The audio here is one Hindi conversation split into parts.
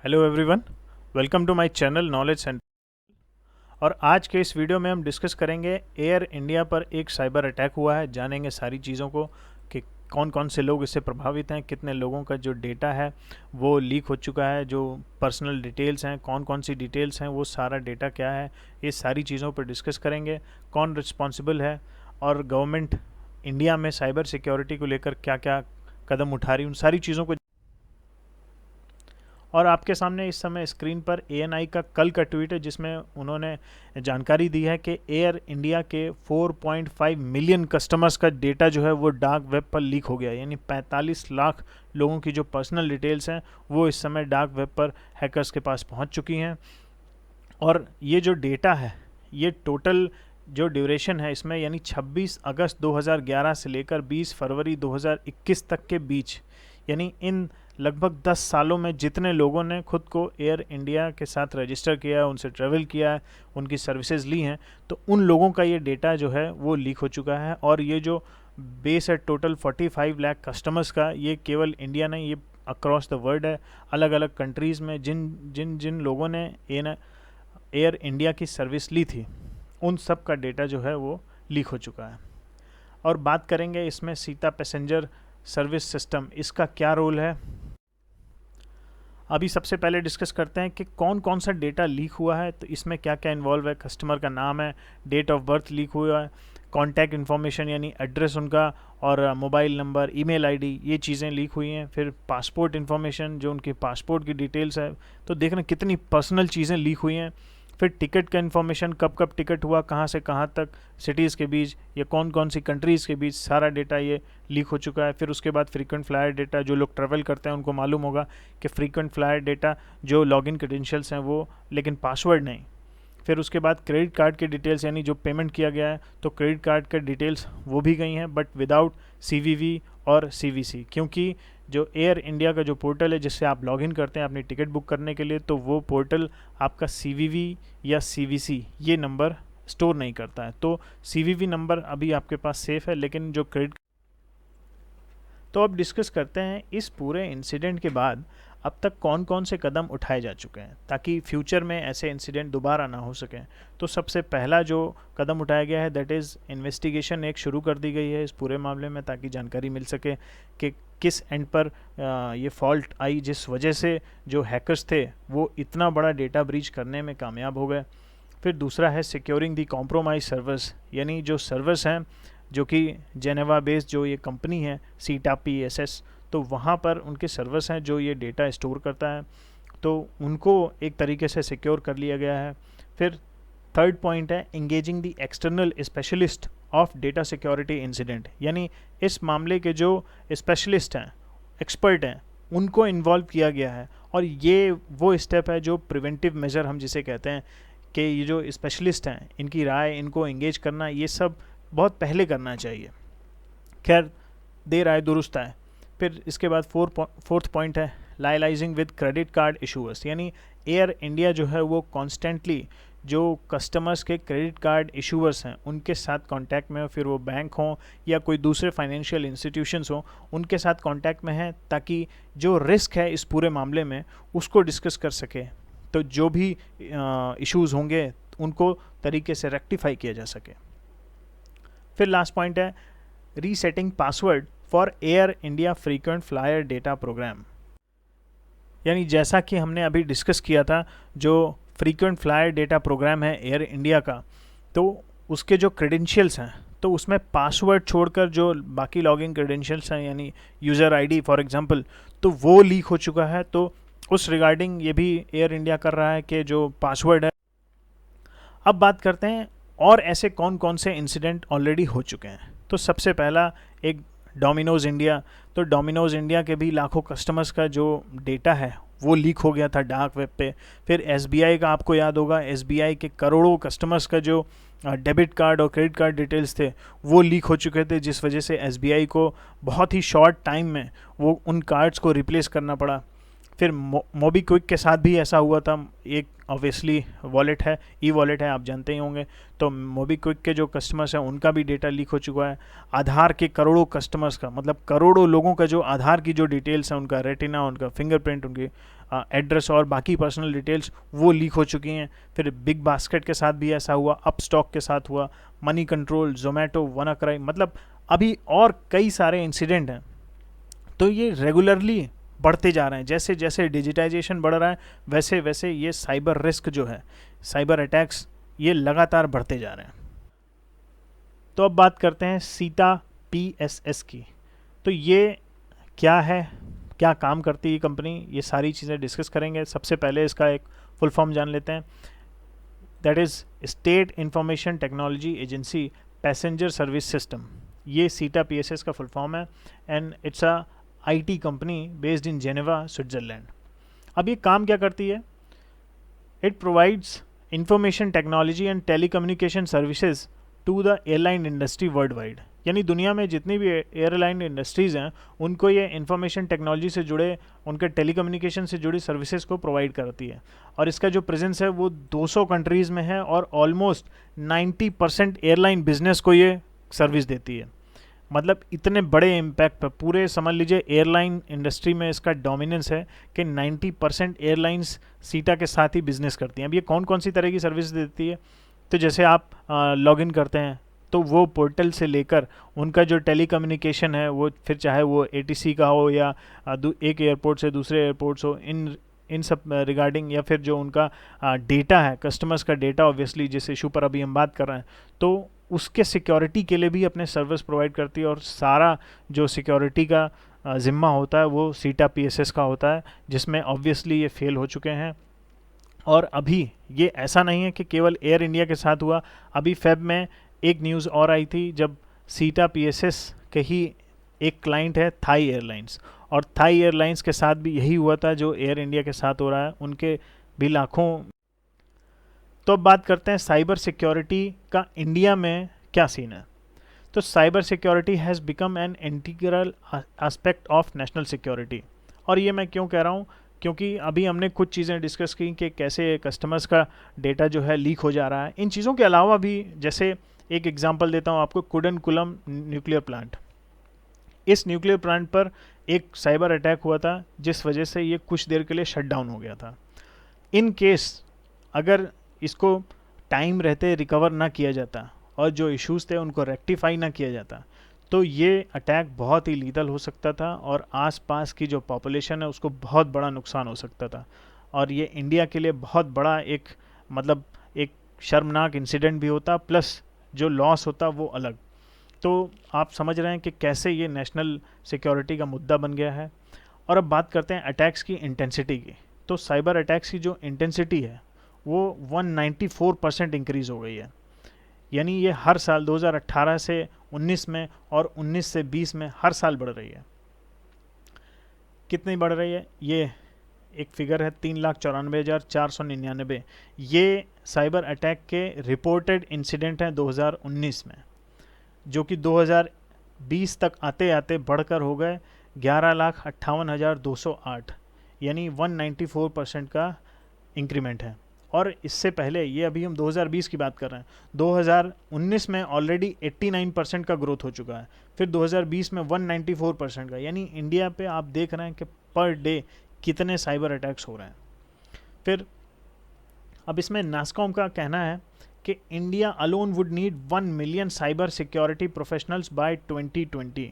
Hello everyone, welcome to my channel knowledge centre. और आज के इस वीडियो में हम डिस्कस करेंगे एयर इंडिया पर एक साइबर अटैक हुआ है। जानेंगे सारी चीज़ों को कि कौन कौन से लोग इससे प्रभावित हैं, कितने लोगों का जो डेटा है वो लीक हो चुका है, जो पर्सनल डिटेल्स हैं, कौन कौन सी डिटेल्स हैं, वो सारा डेटा क्या है, ये सारी चीज़ों पर डिस्कस करेंगे। कौन रिस्पॉन्सिबल है और गवर्नमेंट इंडिया में साइबर सिक्योरिटी को लेकर क्या क्या कदम उठा रही, उन सारी चीज़ों को। और आपके सामने इस समय स्क्रीन पर एएनआई का कल का ट्वीट है, जिसमें उन्होंने जानकारी दी है कि एयर इंडिया के 4.5 मिलियन कस्टमर्स का डेटा जो है वो डार्क वेब पर लीक हो गया। यानी 45 लाख लोगों की जो पर्सनल डिटेल्स हैं वो इस समय डार्क वेब पर हैकर्स के पास पहुंच चुकी हैं। और ये जो डेटा है, ये टोटल जो ड्यूरेशन है इसमें, यानी 26 अगस्त 2011 से लेकर 20 फरवरी 2021 तक के बीच, यानी इन लगभग 10 सालों में जितने लोगों ने खुद को एयर इंडिया के साथ रजिस्टर किया है, उनसे ट्रैवल किया है, उनकी सर्विसेज ली हैं, तो उन लोगों का ये डेटा जो है वो लीक हो चुका है। और ये जो बेस है टोटल 45 लाख कस्टमर्स का, ये केवल इंडिया नहीं, ये अक्रॉस द वर्ल्ड है। अलग अलग कंट्रीज़ में जिन जिन जिन लोगों ने एयर इंडिया की सर्विस ली थी, उन सब का डेटा जो है वो लीक हो चुका है। और बात करेंगे इसमें सीता पैसेंजर सर्विस सिस्टम, इसका क्या रोल है। अभी सबसे पहले डिस्कस करते हैं कि कौन कौन सा डेटा लीक हुआ है, तो इसमें क्या क्या इन्वॉल्व है। कस्टमर का नाम है, डेट ऑफ बर्थ लीक हुआ है, कॉन्टैक्ट इन्फॉर्मेशन यानी एड्रेस उनका और मोबाइल नंबर, ईमेल आईडी, ये चीज़ें लीक हुई हैं। फिर पासपोर्ट इन्फॉर्मेशन, जो उनके पासपोर्ट की डिटेल्स है, तो देखना कितनी पर्सनल चीज़ें लीक हुई हैं। फिर टिकट का इन्फॉर्मेशन, कब कब टिकट हुआ, कहाँ से कहाँ तक, सिटीज़ के बीच या कौन कौन सी कंट्रीज़ के बीच, सारा डेटा ये लीक हो चुका है। फिर उसके बाद फ्रीक्वेंट फ्लायर डेटा, जो लोग ट्रैवल करते हैं उनको मालूम होगा कि फ्रीक्वेंट फ्लायर डेटा जो लॉगिन क्रेडेंशियल्स हैं वो, लेकिन पासवर्ड नहीं। फिर उसके बाद क्रेडिट कार्ड की डिटेल्स, यानी जो पेमेंट किया गया है तो क्रेडिट कार्ड के डिटेल्स वो भी गई हैं, बट विदाउट सीवीवी और सीवीसी, क्योंकि जो एयर इंडिया का जो पोर्टल है जिससे आप लॉगिन करते हैं अपनी टिकट बुक करने के लिए, तो वो पोर्टल आपका सीवीवी या सीवीसी ये नंबर स्टोर नहीं करता है। तो सीवीवी नंबर अभी आपके पास सेफ़ है, लेकिन जो क्रेडिट। तो अब डिस्कस करते हैं इस पूरे इंसिडेंट के बाद अब तक कौन कौन से कदम उठाए जा चुके हैं ताकि फ्यूचर में ऐसे इंसिडेंट दोबारा ना हो सकें। तो सबसे पहला जो कदम उठाया गया है, दैट इज़ इन्वेस्टिगेशन एक शुरू कर दी गई है इस पूरे मामले में, ताकि जानकारी मिल सके कि किस एंड पर ये फॉल्ट आई, जिस वजह से जो हैकर्स थे वो इतना बड़ा डेटा ब्रीच करने में कामयाब हो गए। फिर दूसरा है सिक्योरिंग दी कॉम्प्रोमाइज सर्वर्स, यानी जो सर्वर्स हैं जो कि जेनेवा बेस्ड जो ये कंपनी है CTAPSS, तो वहाँ पर उनके सर्वर्स हैं जो ये डेटा स्टोर करता है, तो उनको एक तरीके से सिक्योर कर लिया गया है। फिर थर्ड पॉइंट है engaging the external specialist of data security incident, यानी इस मामले के जो स्पेशलिस्ट हैं, एक्सपर्ट हैं, उनको इन्वॉल्व किया गया है। और ये वो स्टेप है जो प्रिवेंटिव मेजर हम जिसे कहते हैं, कि ये जो स्पेशलिस्ट हैं इनकी राय, इनको एंगेज करना, ये सब बहुत पहले करना चाहिए। खैर, देर आए दुरुस्त आए। फिर इसके बाद फोर्थ पॉइंट है लायलाइजिंग विद क्रेडिट कार्ड इशूअर्स, यानी एयर इंडिया जो है वो कॉन्स्टेंटली जो कस्टमर्स के क्रेडिट कार्ड इशूअर्स हैं उनके साथ कांटेक्ट में हो, फिर वो बैंक हों या कोई दूसरे फाइनेंशियल इंस्टीट्यूशंस हों, उनके साथ कांटेक्ट में हैं, ताकि जो रिस्क है इस पूरे मामले में उसको डिस्कस कर सके। तो जो भी इश्यूज़ होंगे उनको तरीके से रेक्टिफाई किया जा सके। फिर लास्ट पॉइंट है resetting password for air India frequent flyer data programme, यानी जैसा कि हमने अभी डिस्कस किया था, जो फ्रीक्वेंट फ्लायर डेटा प्रोग्राम है एयर इंडिया का, तो उसके जो क्रेडेंशियल्स हैं, तो उसमें पासवर्ड छोड़कर जो बाकी लॉगिन क्रेडेंशियल्स हैं, यानी यूज़र आईडी फॉर एग्जांपल, तो वो लीक हो चुका है। तो उस रिगार्डिंग ये भी एयर इंडिया कर रहा है कि जो पासवर्ड है। अब बात करते हैं और ऐसे कौन कौन से इंसिडेंट ऑलरेडी हो चुके हैं। तो सबसे पहला एक डोमिनोज़ इंडिया, तो डोमिनोज़ इंडिया के भी लाखों कस्टमर्स का जो डेटा है वो लीक हो गया था डार्क वेब पे। फिर SBI का, आपको याद होगा, SBI के करोड़ों कस्टमर्स का जो डेबिट कार्ड और क्रेडिट कार्ड डिटेल्स थे वो लीक हो चुके थे, जिस वजह से SBI को बहुत ही शॉर्ट टाइम में वो उन कार्ड्स को रिप्लेस करना पड़ा। फिर मोबीक्विक के साथ भी ऐसा हुआ था। एक ऑब्वियसली वॉलेट है, ई वॉलेट है, आप जानते ही होंगे। तो मोबीक्विक के जो कस्टमर्स हैं उनका भी डेटा लीक हो चुका है। आधार के करोड़ों कस्टमर्स का, मतलब करोड़ों लोगों का जो आधार की जो डिटेल्स हैं, उनका रेटिना, उनका फिंगरप्रिंट, उनकी एड्रेस और बाकी पर्सनल डिटेल्स वो लीक हो चुकी हैं। फिर बिग बास्केट के साथ भी ऐसा हुआ, अपस्टॉक के साथ हुआ, मनी कंट्रोल, जोमेटो, वनाक्राई, मतलब अभी और कई सारे इंसिडेंट हैं। तो ये रेगुलरली बढ़ते जा रहे हैं। जैसे जैसे डिजिटाइजेशन बढ़ रहा है वैसे वैसे ये साइबर रिस्क जो है, साइबर अटैक्स, ये लगातार बढ़ते जा रहे हैं। तो अब बात करते हैं सीटा PSS की। तो ये क्या है, क्या काम करती है ये कंपनी, ये सारी चीज़ें डिस्कस करेंगे। सबसे पहले इसका एक फुल फॉर्म जान लेते हैं। That is state information technology agency passenger service system. ये सीटा PSS का फुल फॉर्म है and it's a IT company based in Geneva, Switzerland. अब ये काम क्या करती है? It provides information technology and telecommunication services to the airline industry worldwide. यानी दुनिया में जितनी भी एयरलाइन इंडस्ट्रीज़ हैं उनको ये इंफॉर्मेशन टेक्नोलॉजी से जुड़े, उनके टेलीकम्युनिकेशन से जुड़ी सर्विसेज को प्रोवाइड करती है। और इसका जो प्रेजेंस है वो 200 कंट्रीज़ में है और ऑलमोस्ट 90% एयरलाइन बिजनेस को ये सर्विस देती है। मतलब इतने बड़े इम्पैक्ट पर, पूरे समझ लीजिए एयरलाइन इंडस्ट्री में इसका डोमिनेंस है कि 90% एयरलाइंस सीटा के साथ ही बिजनेस करती हैं। अब ये कौन कौन सी तरह की सर्विस देती है? तो जैसे आप लॉगिन करते हैं तो वो पोर्टल से लेकर उनका जो टेलीकम्युनिकेशन है, वो फिर चाहे वो ATC का हो या एक एयरपोर्ट से दूसरे एयरपोर्ट्स हो, इन सब रिगार्डिंग, या फिर जो उनका डेटा है, कस्टमर्स का डेटा ऑब्वियसली जिस इशू पर अभी हम बात कर रहे हैं, तो उसके सिक्योरिटी के लिए भी अपने सर्विस प्रोवाइड करती है। और सारा जो सिक्योरिटी का ज़िम्मा होता है वो सीटा PSS का होता है, जिसमें ऑब्वियसली ये फेल हो चुके हैं। और अभी ये ऐसा नहीं है कि केवल एयर इंडिया के साथ हुआ। अभी फेब में एक न्यूज़ और आई थी जब सीटा PSS के ही एक क्लाइंट है थाई एयरलाइंस, और थाई एयरलाइंस के साथ भी यही हुआ था जो एयर इंडिया के साथ हो रहा है, उनके भी लाखों। तो अब बात करते हैं साइबर सिक्योरिटी का इंडिया में क्या सीन है। तो cyber security has become an integral aspect of national security. और ये मैं क्यों कह रहा हूँ, क्योंकि अभी हमने कुछ चीज़ें डिस्कस की कि कैसे कस्टमर्स का डेटा जो है लीक हो जा रहा है। इन चीज़ों के अलावा भी, जैसे एक एग्जांपल देता हूँ आपको, कुडनकुलम न्यूक्लियर प्लांट। इस न्यूक्लियर प्लांट पर एक साइबर अटैक हुआ था जिस वजह से ये कुछ देर के लिए शट डाउन हो गया था। इन केस अगर इसको टाइम रहते रिकवर ना किया जाता और जो इश्यूज़ थे उनको रेक्टिफाई ना किया जाता, तो ये अटैक बहुत ही लीथल हो सकता था और आसपास की जो पॉपुलेशन है उसको बहुत बड़ा नुकसान हो सकता था। और ये इंडिया के लिए बहुत बड़ा एक, मतलब एक शर्मनाक इंसिडेंट भी होता, प्लस जो लॉस होता वो अलग। तो आप समझ रहे हैं कि कैसे ये नेशनल सिक्योरिटी का मुद्दा बन गया है। और अब बात करते हैं अटैक्स की इंटेंसिटी की। तो साइबर अटैक्स की जो इंटेंसिटी है वो 194% इंक्रीज़ हो गई है। यानी ये हर साल 2018 से 19 में और 19 से 20 में हर साल बढ़ रही है। कितनी बढ़ रही है? ये एक फिगर है 3,94,499। ये साइबर अटैक के रिपोर्टेड इंसिडेंट हैं 2019 में, जो कि 2020 तक आते आते बढ़कर हो गए 11,58,208, यानी 194% का इंक्रीमेंट है। और इससे पहले, ये अभी हम 2020 की बात कर रहे हैं, 2019 में ऑलरेडी 89% का ग्रोथ हो चुका है, फिर 2020 में 194% का। यानी इंडिया पे आप देख रहे हैं कि पर डे कितने साइबर अटैक्स हो रहे हैं। फिर अब इसमें नास्कॉम का कहना है कि India alone would need 1 million cyber security professionals by 2020।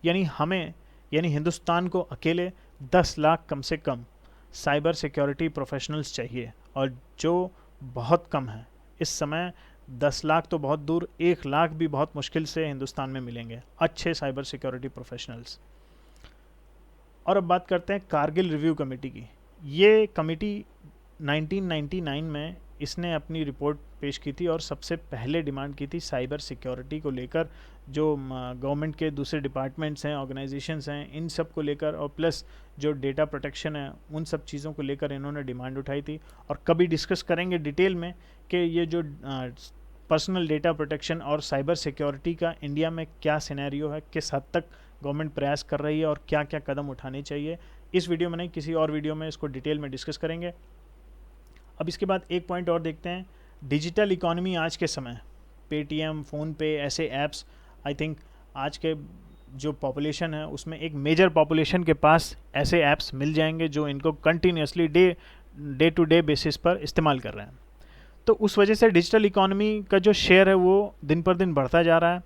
यानी हिंदुस्तान को अकेले 10 लाख कम से कम साइबर सिक्योरिटी प्रोफेशनल्स चाहिए, और जो बहुत कम है इस समय। 10 लाख तो बहुत दूर, 1 लाख भी बहुत मुश्किल से हिंदुस्तान में मिलेंगे अच्छे साइबर सिक्योरिटी प्रोफेशनल्स। और अब बात करते हैं कारगिल रिव्यू कमेटी की। ये कमेटी 1999 में इसने अपनी रिपोर्ट पेश की थी और सबसे पहले डिमांड की थी साइबर सिक्योरिटी को लेकर, जो गवर्नमेंट के दूसरे डिपार्टमेंट्स हैं, ऑर्गेनाइजेशंस हैं, इन सब को लेकर, और प्लस जो डेटा प्रोटेक्शन है उन सब चीज़ों को लेकर इन्होंने डिमांड उठाई थी। और कभी डिस्कस करेंगे डिटेल में कि ये जो पर्सनल डेटा प्रोटेक्शन और साइबर सिक्योरिटी का इंडिया में क्या सिनेरियो है, किस हद तक गवर्नमेंट प्रयास कर रही है और क्या क्या कदम उठाने चाहिए, इस वीडियो में नहीं, किसी और वीडियो में इसको डिटेल में डिस्कस करेंगे। अब इसके बाद एक पॉइंट और देखते हैं, डिजिटल इकोनॉमी आज के समय, पेटीएम, फ़ोनपे ऐसे ऐप्स, आई थिंक आज के जो पॉपुलेशन है उसमें एक मेजर पॉपुलेशन के पास ऐसे ऐप्स मिल जाएंगे जो इनको continuously day to day basis पर इस्तेमाल कर रहे हैं। तो उस वजह से डिजिटल इकोनॉमी का जो शेयर है वो दिन पर दिन बढ़ता जा रहा है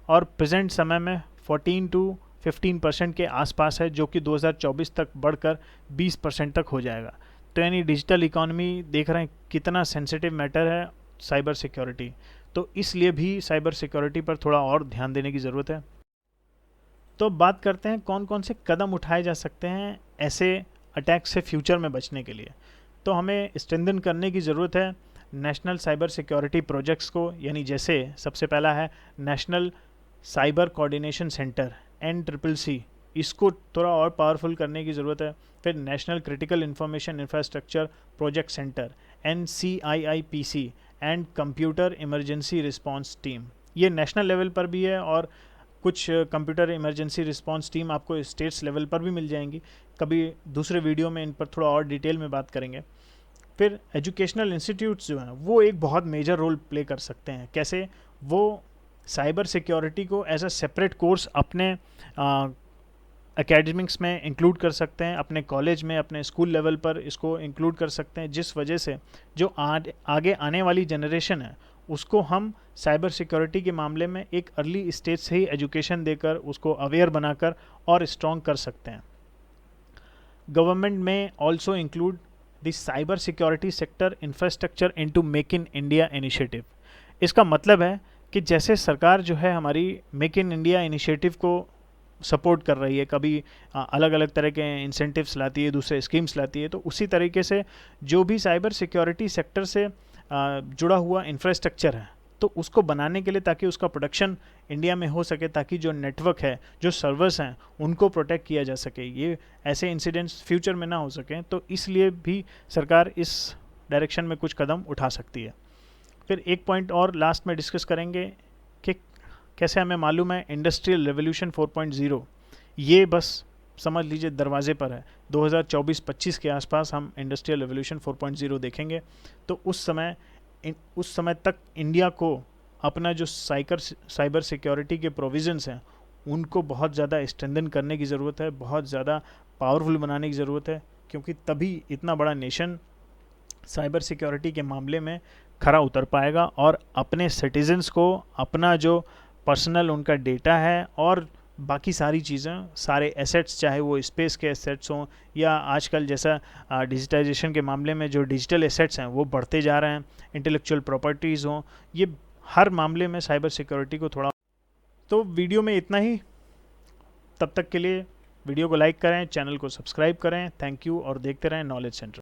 और प्रेजेंट समय में 14 to 15% के आसपास है, जो कि 2024 तक बढ़कर 20% तक हो जाएगा। तो यानी डिजिटल इकोनॉमी देख रहे हैं कितना सेंसिटिव मैटर है साइबर सिक्योरिटी, तो इसलिए भी साइबर सिक्योरिटी पर थोड़ा और ध्यान देने की ज़रूरत है। तो बात करते हैं कौन कौन से कदम उठाए जा सकते हैं ऐसे अटैक से फ्यूचर में बचने के लिए। तो हमें स्ट्रेंथन करने की ज़रूरत है नेशनल साइबर सिक्योरिटी प्रोजेक्ट्स को, यानी जैसे सबसे पहला है national cyber coordination centre NCCC, इसको थोड़ा और पावरफुल करने की ज़रूरत है। फिर national critical information infrastructure project centre NCIIPC and computer emergency response team, ये नेशनल लेवल पर भी है और कुछ कंप्यूटर इमरजेंसी रिस्पांस टीम आपको स्टेट्स लेवल पर भी मिल जाएंगी। कभी दूसरे वीडियो में इन पर थोड़ा और डिटेल में बात करेंगे। फिर एजुकेशनल इंस्टीट्यूट्स जो हैं वो एक बहुत मेजर रोल प्ले कर सकते हैं। कैसे? वो साइबर सिक्योरिटी को एज अ सेपरेट कोर्स अपने एकेडमिक्स में इंक्लूड कर सकते हैं, अपने कॉलेज में, अपने स्कूल लेवल पर इसको इंक्लूड कर सकते हैं, जिस वजह से जो आगे आने वाली जनरेशन है उसको हम साइबर सिक्योरिटी के मामले में एक अर्ली स्टेज से ही एजुकेशन देकर उसको अवेयर बनाकर और स्ट्रॉन्ग कर सकते हैं। गवर्नमेंट में also include the cyber security sector infrastructure into make in India initiative. इसका मतलब है कि जैसे सरकार जो है हमारी मेक इन इंडिया इनिशिएटिव को सपोर्ट कर रही है, कभी अलग अलग तरह के इंसेंटिव्स लाती है, दूसरे स्कीम्स लाती है, तो उसी तरीके से जो भी साइबर सिक्योरिटी सेक्टर से जुड़ा हुआ इंफ्रास्ट्रक्चर है तो उसको बनाने के लिए, ताकि उसका प्रोडक्शन इंडिया में हो सके, ताकि जो नेटवर्क है, जो सर्वर्स हैं, उनको प्रोटेक्ट किया जा सके, ये ऐसे इंसिडेंट्स फ्यूचर में ना हो सकें। तो इसलिए भी सरकार इस डायरेक्शन में कुछ कदम उठा सकती है। फिर एक पॉइंट और लास्ट में डिस्कस करेंगे कि कैसे हमें मालूम है इंडस्ट्रियल रेवोल्यूशन 4.0, ये बस समझ लीजिए दरवाजे पर है। 2024-25 के आसपास हम इंडस्ट्रियल रेवोल्यूशन 4.0 देखेंगे। तो उस समय तक इंडिया को अपना जो साइबर सिक्योरिटी के प्रोविजंस हैं उनको बहुत ज़्यादा स्ट्रेंथन करने की ज़रूरत है, बहुत ज़्यादा पावरफुल बनाने की ज़रूरत है, क्योंकि तभी इतना बड़ा नेशन साइबर सिक्योरिटी के मामले में खरा उतर पाएगा और अपने सिटीजन्स को अपना जो पर्सनल उनका डेटा है और बाकी सारी चीज़ें, सारे एसेट्स, चाहे वो स्पेस के एसेट्स हों या आजकल जैसा डिजिटाइजेशन के मामले में जो डिजिटल एसेट्स हैं वो बढ़ते जा रहे हैं, इंटेलेक्चुअल प्रॉपर्टीज़ हों, ये हर मामले में साइबर सिक्योरिटी को थोड़ा। तो वीडियो में इतना ही, तब तक के लिए वीडियो को लाइक करें, चैनल को सब्सक्राइब करें। थैंक यू और देखते रहें नॉलेज सेंटर।